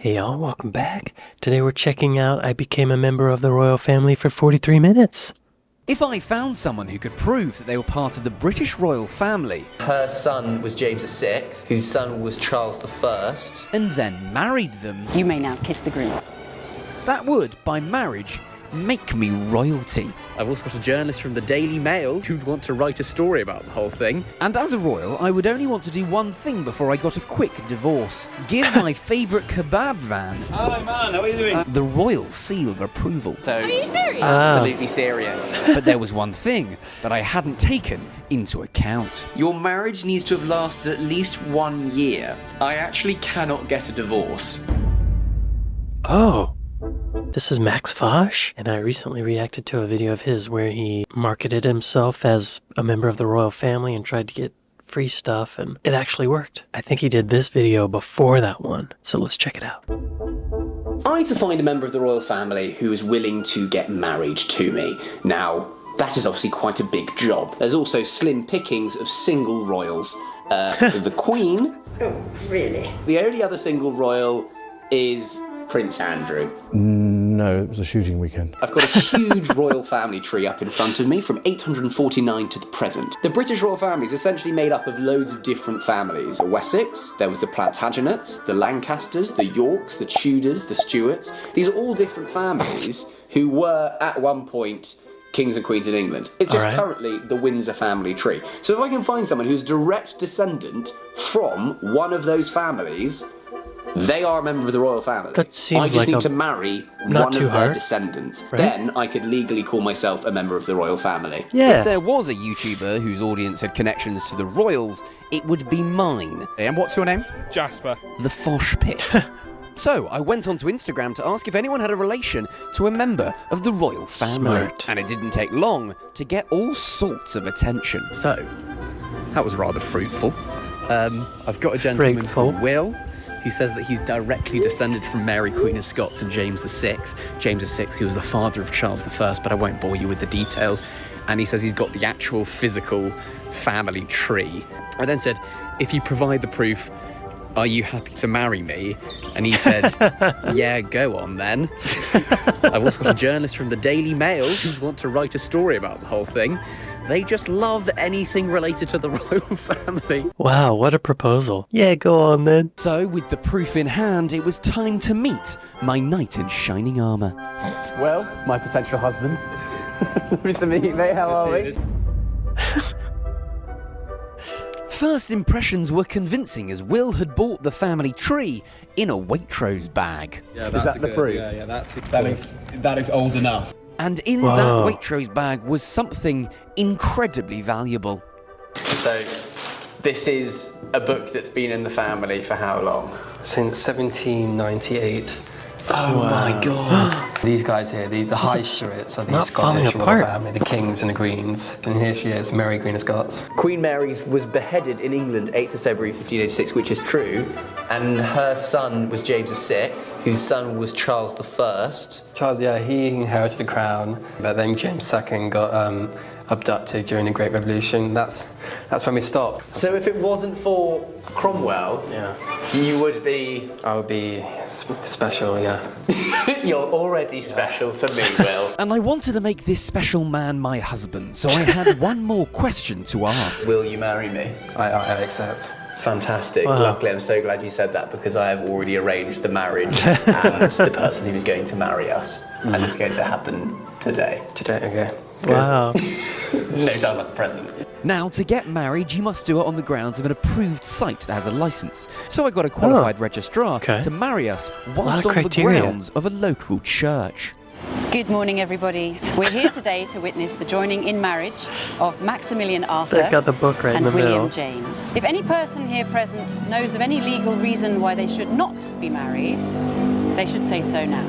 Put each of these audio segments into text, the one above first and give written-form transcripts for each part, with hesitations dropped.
Hey y'all, welcome back. Today we're checking out I Became a Member of the Royal Family for 43 minutes. If I found someone who could prove that they were part of the British royal family, her son was James VI, whose son was Charles I, and then married them, You may now kiss the groom. that would, by marriage, make me royalty. I've also got a journalist from the Daily Mail who'd want to write a story about the whole thing. And as a royal, I would only want to do one thing before I got a quick divorce. Give my favourite kebab van Hi man, how are you doing? the royal seal of approval. So, Are you serious? absolutely serious. But there was one thing that I hadn't taken into account. Your marriage needs to have lasted at least 1 year. I actually cannot get a divorce. Oh, this is Max Fosh, and I recently reacted to a video of his where he marketed himself as a member of the royal family and tried to get free stuff, and it actually worked. I think he did this video before that one, so let's check it out. I need to find a member of the royal family who is willing to get married to me. Now, that is obviously quite a big job. There's also slim pickings of single royals. The Queen. Oh, really? The only other single royal is Prince Andrew. No, it was a shooting weekend. I've got a huge royal family tree up in front of me from 849 to the present. The British royal family is essentially made up of loads of different families. The Wessex, there was the Plantagenets, the Lancasters, the Yorks, the Tudors, the Stuarts. These are all different families who were at one point kings and queens in England. It's just currently the Windsor family tree. So if I can find someone who's a direct descendant from one of those families, they are a member of the royal family. That seems I just like need to marry not one too of their hard, descendants. right? Then I could legally call myself a member of the royal family. Yeah. If there was a YouTuber whose audience had connections to the royals, it would be mine. And what's your name? Jasper. The Fosh Pit. So I went onto Instagram to ask if anyone had a relation to a member of the royal family. Smart. And it didn't take long to get all sorts of attention. So, that was rather fruitful. I've got a gentleman Fruitful. called Will, who says that he's directly descended from Mary, Queen of Scots, and James VI. James VI, who was the father of Charles I, but I won't bore you with the details. And he says he's got the actual physical family tree. I then said, if you provide the proof, are you happy to marry me? And he said, yeah, go on then. I've also got a journalist from the Daily Mail who'd want to write a story about the whole thing. They just love anything related to the royal family. Wow, what a proposal. Yeah, go on then. So with the proof in hand, it was time to meet my knight in shining armour. Well, my potential husband. Lovely to meet you, mate. How are we? First impressions were convincing as Will had bought the family tree in a Waitrose bag. Yeah, Is that the proof? Yeah, that's That is old enough. And in Whoa. that Waitrose bag was something incredibly valuable. So, this is a book that's been in the family for how long? Since 1798. Oh my god. These guys here, the High it's Stuarts are the not falling Scottish royal apart. family, the kings and the queens. And here she is, Mary, Queen of Scots. Queen Mary was beheaded in England 8th of February 1586, which is true. And her son was James VI, whose son was Charles I. Charles, yeah, he inherited the crown, but then James II got abducted during the Great Revolution. That's when we stopped. So if it wasn't for Cromwell, Yeah, you would be... I would be special, yeah. You're already special to me, Will. And I wanted to make this special man my husband, so I had one more question to ask. Will you marry me? I accept. Fantastic. Wow. Luckily, I'm so glad you said that because I have already arranged the marriage and the person who is going to marry us. And it's going to happen today. Today, okay. Wow. No time like the present. Now, to get married, you must do it on the grounds of an approved site that has a licence. So I got a qualified registrar okay. to marry us Lot whilst of on criteria. the grounds of a local church. Good morning, everybody. We're here today to witness the joining in marriage of Maximilian Arthur They've got the book right in and the William middle. James. If any person here present knows of any legal reason why they should not be married, they should say so now.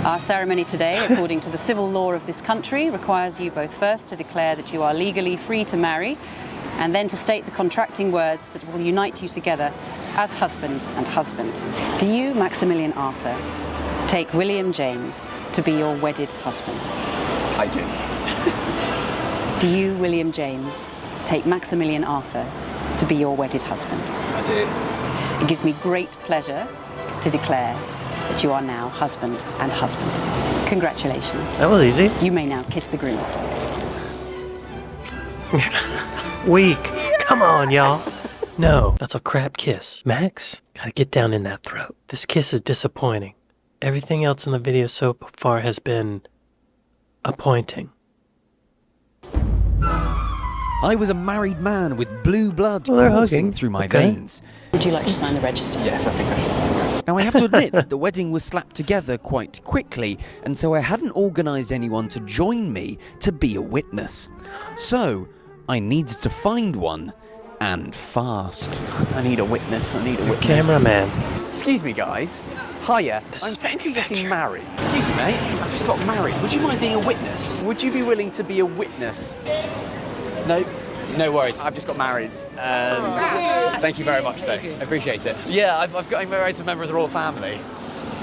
Our ceremony today, according to the civil law of this country, requires you both first to declare that you are legally free to marry, and then to state the contracting words that will unite you together as husband and husband. Do you, Maximilian Arthur, take William James to be your wedded husband? I do. Do you, William James, take Maximilian Arthur to be your wedded husband? I do. It gives me great pleasure to declare that you are now husband and husband. Congratulations. That was easy. You may now kiss the groom. Weak. Come on, y'all. No, that's a crap kiss. Max, gotta get down in that throat. This kiss is disappointing. Everything else in the video so far has been appointing. I was a married man with blue blood Well, they're coursing hugging. through my Okay. veins. Would you like to sign the register? Yes, I think I should sign the register. Now, I have to admit that the wedding was slapped together quite quickly, and so I hadn't organised anyone to join me to be a witness. So, I needed to find one, and fast. I need a witness. I need a witness. Cameraman. Excuse me, guys. Hiya. This I'm is thinking of getting manufactured. married. Excuse me, mate. I've just got married. Would you mind being a witness? Would you be willing to be a witness? No. No worries. I've just got married. Thank you very much, though. I appreciate it. Yeah, I've got married to a member of the royal family.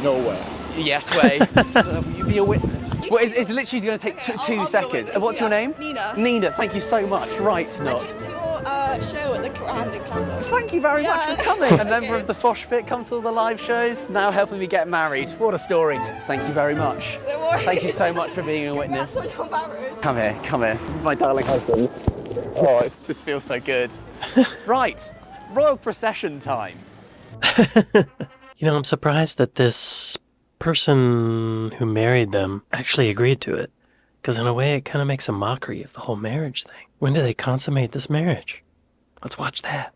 No way. Yes way. So, will you be a witness? Well, it's literally going to take two seconds. And what's your name? Nina. Nina. Thank you so much. Right, not. To your show at the Camden Club. Thank you very much for coming. A member of the Fosh pit, come to all the live shows, now helping me get married. What a story. Thank you very much. Don't worry. Thank you so much for being a witness. That's when you're married. Come here, my darling husband. Oh, it just feels so good. Right, royal procession time. You know, I'm surprised that this person who married them actually agreed to it. Because in a way, it kind of makes a mockery of the whole marriage thing. When do they consummate this marriage? Let's watch that.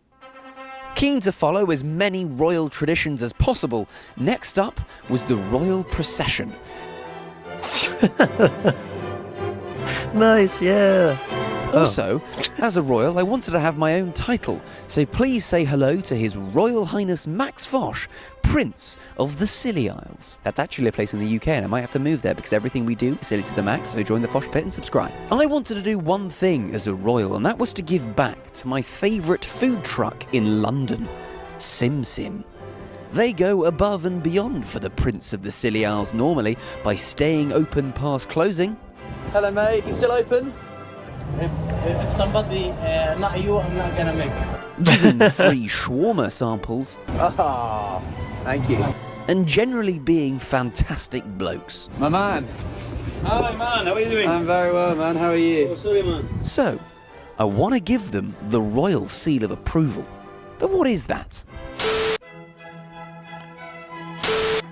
Keen to follow as many royal traditions as possible, next up was the royal procession. Nice, yeah. Also, as a royal, I wanted to have my own title, so please say hello to His Royal Highness Max Fosh, Prince of the Scilly Isles. That's actually a place in the UK, and I might have to move there because everything we do is silly to the max, so join the Fosh Pit and subscribe. I wanted to do one thing as a royal, and that was to give back to my favourite food truck in London, Sim Sim. They go above and beyond for the Prince of the Scilly Isles normally by staying open past closing. Hello, mate. You still open? If somebody not you, I'm not gonna make it. Giving free shawarma samples, Ah, thank you. and generally being fantastic blokes. My man. Hi man, how are you doing? I'm very well, man. How are you? Oh, sorry man. So, I want to give them the royal seal of approval. But what is that?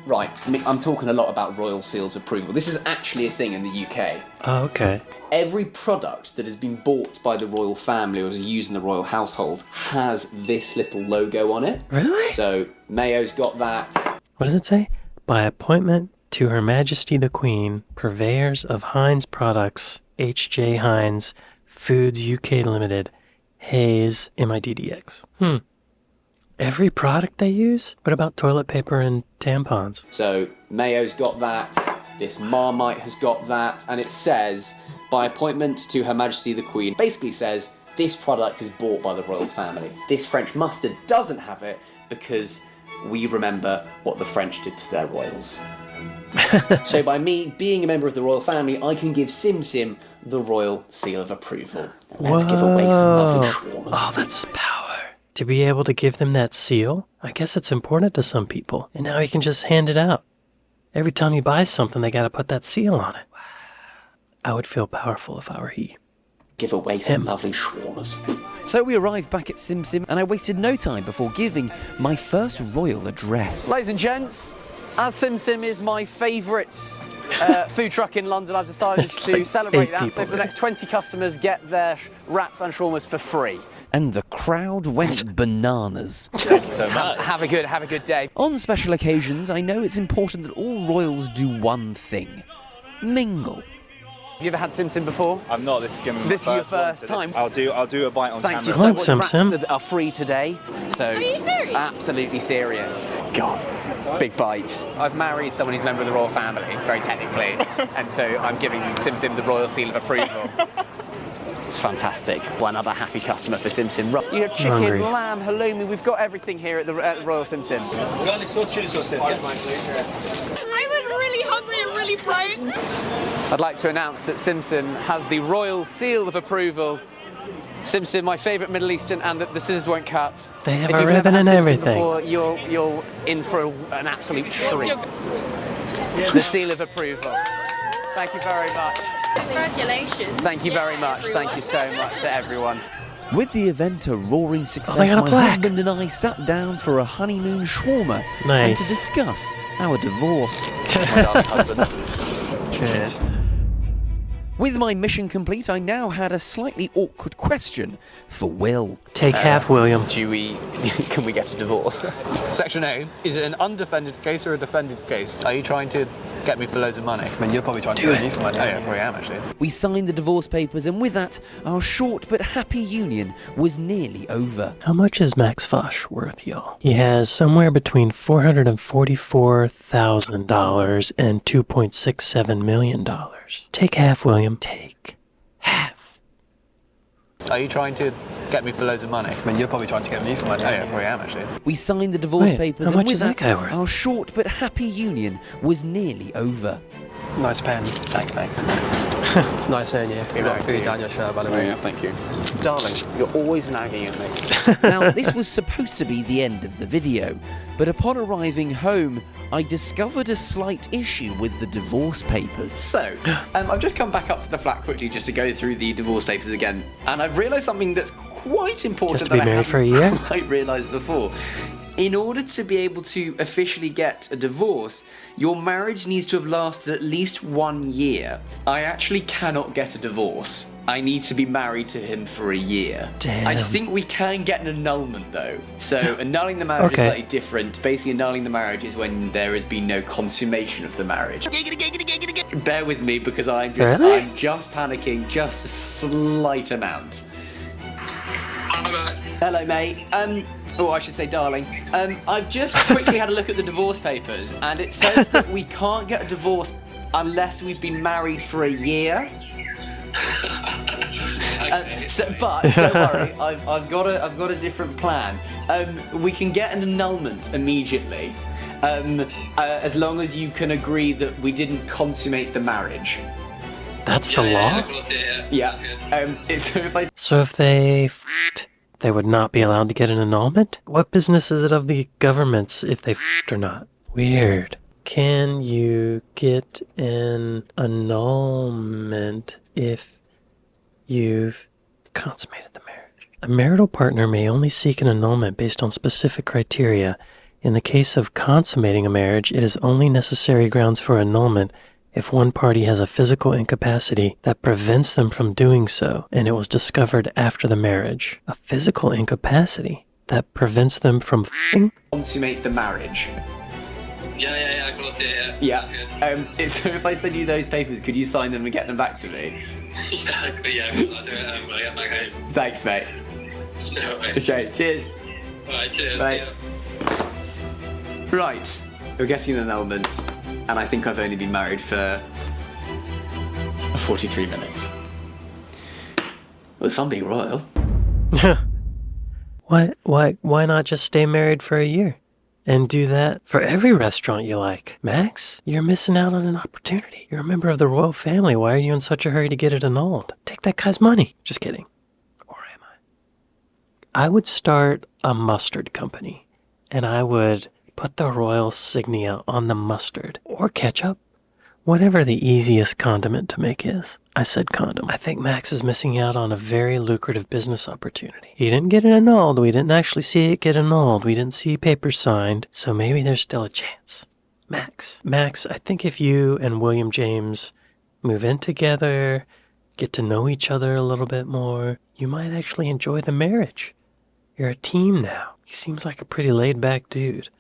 Right, I'm talking a lot about royal seals of approval. This is actually a thing in the UK. Oh, okay. Every product that has been bought by the royal family or is used in the royal household has this little logo on it. Really? So Mayo's got that. What does it say? By appointment to Her Majesty the Queen, purveyors of Heinz products, H.J. Heinz, Foods UK Limited, Hayes, MIDDX. Every product they use? What about toilet paper and tampons? So Mayo's got that. This Marmite has got that, and it says by appointment to Her Majesty the Queen. Basically says this product is bought by the royal family. This French mustard doesn't have it because we remember what the French did to their royals. So by me being a member of the royal family, I can give Sim Sim the royal seal of approval. Let's give away some lovely shawarmas. Oh, that's power. To be able to give them that seal, I guess it's important to some people. And now he can just hand it out. Every time he buys something, they gotta put that seal on it. I would feel powerful if I were he. Give away some lovely shawarmas. So we arrived back at Sim Sim, and I wasted no time before giving my first royal address. Ladies and gents, as Sim Sim is my favourite food truck in London, I've decided to like celebrate 8 that. So people for the next 20 customers, get their wraps and shawarmas for free. And the crowd went bananas. Thank you so much. Have a good day. On special occasions, I know it's important that all royals do one thing: mingle. Have you ever had Sim Sim before? I'm not. This is going to be my This is your first one, first so time? I'll do a bite on Thank camera. you Come so on, much. Sim Wraps Sim. are free today. So Are you serious? Absolutely serious. God, big bite. I've married someone who's a member of the royal family, very technically, and so I'm giving Sim Sim the royal seal of approval. It's fantastic. One other happy customer for Sim Sim. You have chicken, Hungry. lamb, halloumi. We've got everything here at the Royal Sim Sim. Garlic sauce, chili sauce. I was really hungry and really broke. I'd like to announce that Sim Sim has the royal seal of approval Simsim, my favourite Middle Eastern, and the scissors won't cut. They have if a you've ribbon never had and Simsim everything. Before, you're in for an absolute treat. The seal of approval. Thank you very much. Congratulations. Thank you very much. Thank you so much to everyone. With the event a roaring success, got a my plaque. husband and I sat down for a honeymoon shawarma and Nice. to discuss our divorce. My darling husband. Cheers. With my mission complete, I now had a slightly awkward question for Will. Take half, William. Can we get a divorce? Section A, is it an undefended case or a defended case? Are you trying to get me for loads of money? I mean, you're probably trying to get me for money. Oh yeah, I probably am actually. We signed the divorce papers, and with that, our short but happy union was nearly over. How much is Max Fosh worth, y'all? He has somewhere between $444,000 and $2.67 million. Take half, William. Take half. Are you trying to get me for loads of money? I mean, you're probably trying to get me for money. Oh yeah, I probably am actually. We signed the divorce Wait, papers, how and much with is that guy worth? our short but happy union was nearly over. Nice pen. Thanks, mate. Nice knowing you. You've got food down your shirt, by the way. Thank you. Darling, you're always nagging at me. Now, this was supposed to be the end of the video, but upon arriving home, I discovered a slight issue with the divorce papers. So, I've just come back up to the flat quickly just to go through the divorce papers again, and I've realised something that's quite important Just to be that I married for a haven't year? quite realised before. In order to be able to officially get a divorce, your marriage needs to have lasted at least 1 year. I actually cannot get a divorce. I need to be married to him for a year. Damn. I think we can get an annulment though. So annulling the marriage Okay. is slightly different. Basically, annulling the marriage is when there has been no consummation of the marriage. Bear with me because I'm Really? just panicking just a slight amount. Hello, mate. I should say darling. I've just quickly had a look at the divorce papers, and it says that we can't get a divorce unless we've been married for a year. But don't worry, I've got a different plan. We can get an annulment immediately, as long as you can agree that we didn't consummate the marriage. That's the law? Yeah. So if I So if they f***ed, they would not be allowed to get an annulment? What business is it of the government's if they f***ed or not? Weird. Can you get an annulment if you've consummated the marriage? A marital partner may only seek an annulment based on specific criteria. In the case of consummating a marriage, it is only necessary grounds for annulment if one party has a physical incapacity that prevents them from doing so, and it was discovered after the marriage. A physical incapacity that prevents them from f***ing? consummate the marriage. Yeah, of course, yeah. So if I send you those papers, could you sign them and get them back to me? Yeah, I'll do it when I get back home. Thanks, mate. No way. Okay, cheers. Alright, cheers. Bye. Yeah. Right, we're getting an annulment, and I think I've only been married for 43 minutes. Well, it's fun being royal. Why not just stay married for a year? And do that for every restaurant you like. Max, you're missing out on an opportunity. You're a member of the royal family. Why are you in such a hurry to get it annulled? Take that guy's money. Just kidding. Or am I? I would start a mustard company, and I would put the royal signia on the mustard or ketchup, whatever the easiest condiment to make is. I said condom. I think Max is missing out on a very lucrative business opportunity. He didn't get it annulled. We didn't actually see it get annulled. We didn't see papers signed, so maybe there's still a chance. Max, I think if you and William James move in together, get to know each other a little bit more, you might actually enjoy the marriage. You're a team now. He seems like a pretty laid-back dude.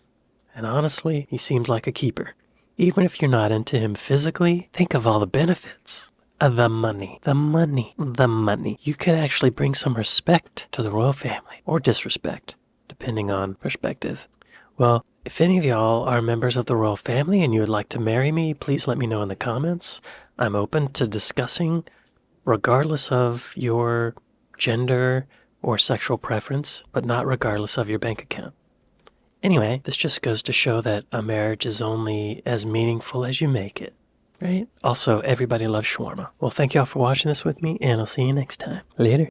And honestly, he seems like a keeper. Even if you're not into him physically, think of all the benefits. The money. You could actually bring some respect to the royal family, or disrespect, depending on perspective. Well, if any of y'all are members of the royal family and you would like to marry me, please let me know in the comments. I'm open to discussing, regardless of your gender or sexual preference, but not regardless of your bank account. Anyway, this just goes to show that a marriage is only as meaningful as you make it, right? Also, everybody loves shawarma. Well, thank y'all for watching this with me, and I'll see you next time. Later.